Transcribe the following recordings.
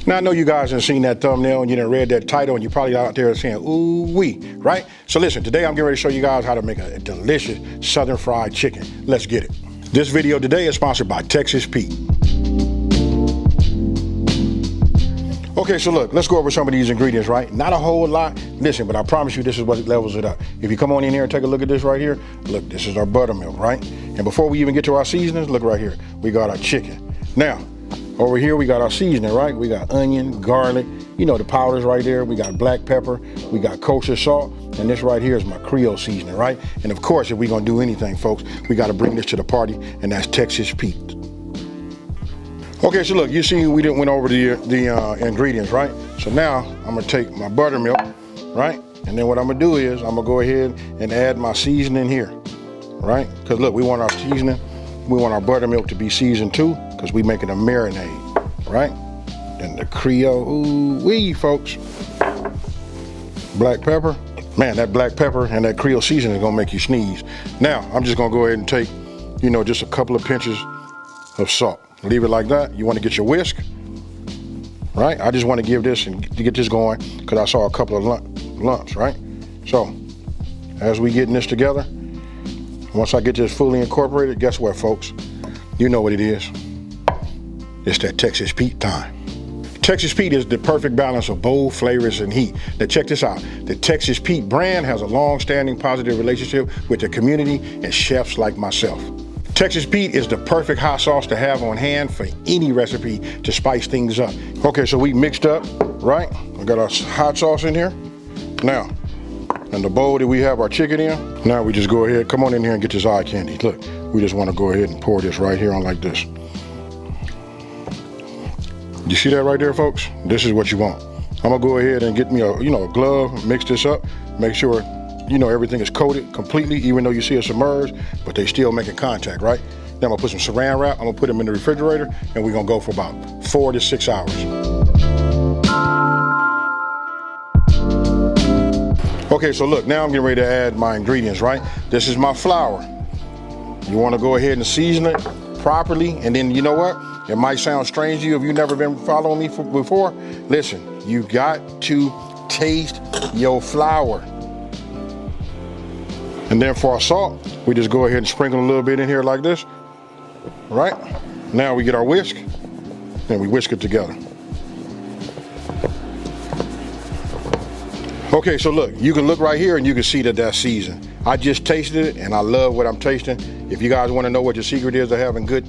Now, I know you guys have seen that thumbnail and you done read that title and you're probably out there saying, ooh wee, right? So listen, today I'm getting ready to show you guys how to make a delicious Southern fried chicken. Let's get it. This video today is sponsored by Texas Pete. Okay, so look, let's go over some of these ingredients, right? Not a whole lot, listen, but I promise you this is what levels it up. If you come on in here and take a look at this right here, look, this is our buttermilk, right? And before we even get to our seasonings, look right here, we got our chicken. Now, over here we got our seasoning, right? We got onion, garlic, you know, the powders right there. We got black pepper, we got kosher salt, and this right here is my Creole seasoning, right? And of course, if we're gonna do anything, folks, we gotta bring this to the party, and that's Texas Pete. Okay, so look, you see we didn't went over the ingredients, right? So now I'm gonna take my buttermilk, right? And then what I'm gonna do is I'm gonna go ahead and add my seasoning here, right? Because look, we want our seasoning, we want our buttermilk to be seasoned too, because we making a marinade, right? And the Creole, ooh wee, folks. Black pepper, man, that black pepper and that Creole seasoning is gonna make you sneeze. Now, I'm just gonna go ahead and take, you know, just a couple of pinches of salt. Leave it like that. You want to get your whisk, right? I just want to give this and to get this going because I saw a couple of lumps, right? So as we getting this together, once I get this fully incorporated, guess what, folks? You know what it is. It's that Texas Pete time. Texas Pete is the perfect balance of bold flavors and heat. Now check this out. The Texas Pete brand has a long-standing positive relationship with the community and chefs like myself. Texas Pete is the perfect hot sauce to have on hand for any recipe to spice things up. Okay, so we mixed up, right? We got our hot sauce in here. Now, in the bowl that we have our chicken in, now we just go ahead, come on in here and get this eye candy. Look, we just want to go ahead and pour this right here on like this. You see that right there, folks? This is what you want. I'm gonna go ahead and get me a glove, mix this up, make sure everything is coated completely, even though you see it submerged, but they still making contact, right? Then I'm gonna put some saran wrap, I'm gonna put them in the refrigerator, and we're gonna go for about 4 to 6 hours. Okay, so look, now I'm getting ready to add my ingredients, right? This is my flour. You wanna go ahead and season it properly, and then you know what? It might sound strange to you if you've never been following me before. Listen, you got to taste your flour. And then for our salt, we just go ahead and sprinkle a little bit in here like this, right? Now we get our whisk, and we whisk it together. Okay, so look, you can look right here and you can see that that's seasoned. I just tasted it and I love what I'm tasting. If you guys want to know what the secret is to having good,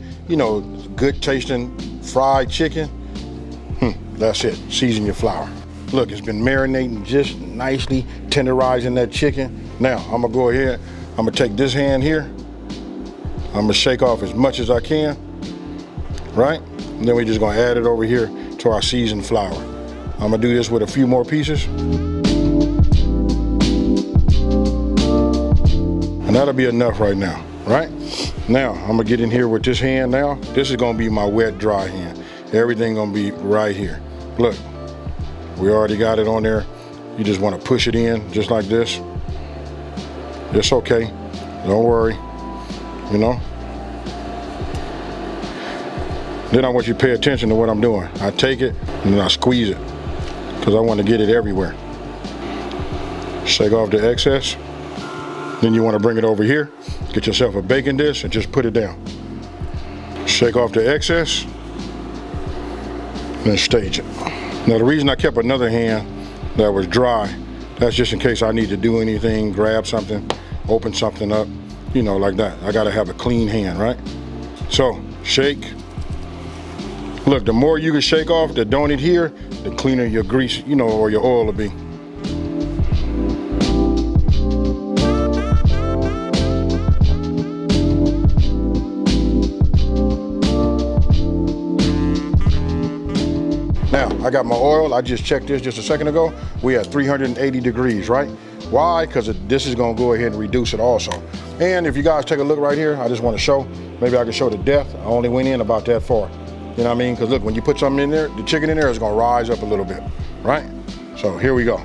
good tasting fried chicken, that's it, season your flour. Look, it's been marinating just nicely, tenderizing that chicken. Now, I'm gonna go ahead, I'm gonna take this hand here, I'm gonna shake off as much as I can, right? And then we're just gonna add it over here to our seasoned flour. I'm gonna do this with a few more pieces. And that'll be enough right now, right? Now, I'm gonna get in here with this hand now. This is gonna be my wet, dry hand. Everything gonna be right here. Look, we already got it on there. You just wanna push it in just like this. It's okay, don't worry, Then I want you to pay attention to what I'm doing. I take it and then I squeeze it because I want to get it everywhere. Shake off the excess. Then you want to bring it over here, get yourself a baking dish and just put it down. Shake off the excess, then stage it. Now the reason I kept another hand that was dry, that's just in case I need to do anything, grab something, open something up, like that. I gotta have a clean hand, right? So, shake. Look, the more you can shake off that don't adhere, the cleaner your grease, or your oil will be. Now, I got my oil. I just checked this just a second ago. We had 380 degrees, right? Why? Because this is gonna go ahead and reduce it also. And if you guys take a look right here, I just wanna show, maybe I can show the depth. I only went in about that far. You know what I mean? Because look, when you put something in there, the chicken in there is gonna rise up a little bit, right? So here we go.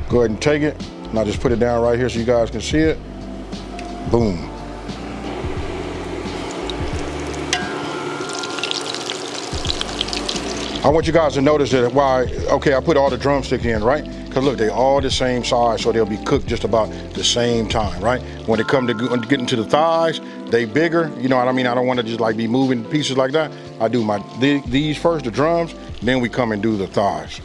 Go ahead and take it, and I'll just put it down right here so you guys can see it. Boom. I want you guys to notice that okay, I put all the drumsticks in, right? Because look, they all the same size, so they'll be cooked just about the same time, right? When it come to getting to the thighs, they bigger, you know what I mean? I don't want to just like be moving pieces like that. I do these first, the drums, then we come and do the thighs.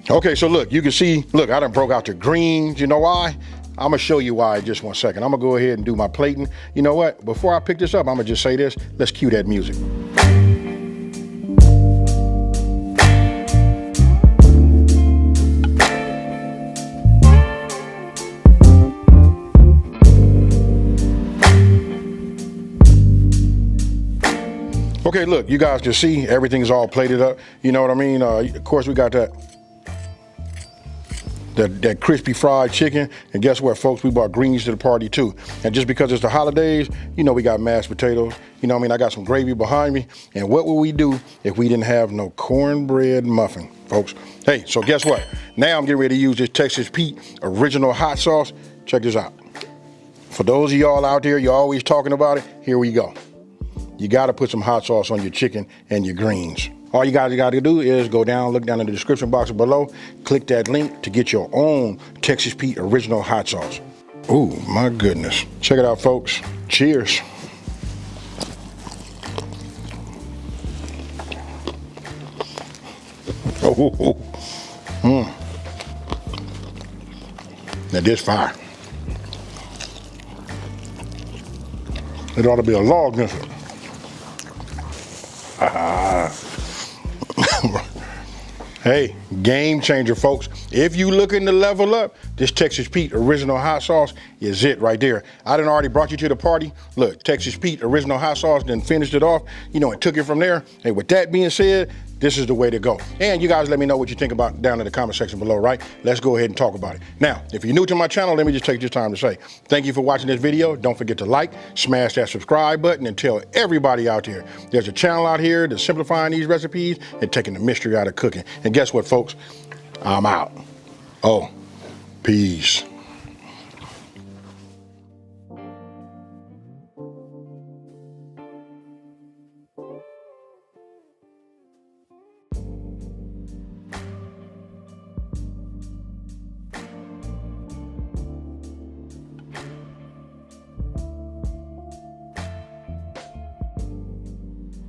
Okay, so look, you can see, look, I done broke out the greens. You know why? I'm gonna show you why in just 1 second. I'm gonna go ahead and do my plating. You know what? Before I pick this up, I'm gonna just say this. Let's cue that music. Okay, look, you guys can see everything's all plated up. You know what I mean? Of course, we got that crispy fried chicken. And guess what, folks? We brought greens to the party too. And just because it's the holidays, you know, we got mashed potatoes. You know what I mean? I got some gravy behind me. And what would we do if we didn't have no cornbread muffin, folks? Hey, so guess what? Now I'm getting ready to use this Texas Pete original hot sauce. Check this out. For those of y'all out there, you're always talking about it. Here we go. You got to put some hot sauce on your chicken and your greens. All you guys got to do is go down, look down in the description box below, click that link to get your own Texas Pete original hot sauce. Ooh, my goodness. Check it out, folks. Cheers. Oh, Now this fire. It ought to be a log against it. Hey, game changer, folks. If you looking to level up, this Texas Pete original hot sauce is it right there. I done already brought you to the party. Look, Texas Pete original hot sauce, then finished it off, you know, and took it from there. Hey, with that being said, this is the way to go. And you guys let me know what you think about down in the comment section below, right? Let's go ahead and talk about it. Now, if you're new to my channel, let me just take this time to say thank you for watching this video. Don't forget to like, smash that subscribe button, and tell everybody out there there's a channel out here that's simplifying these recipes and taking the mystery out of cooking. And guess what, folks? I'm out. Oh, peace.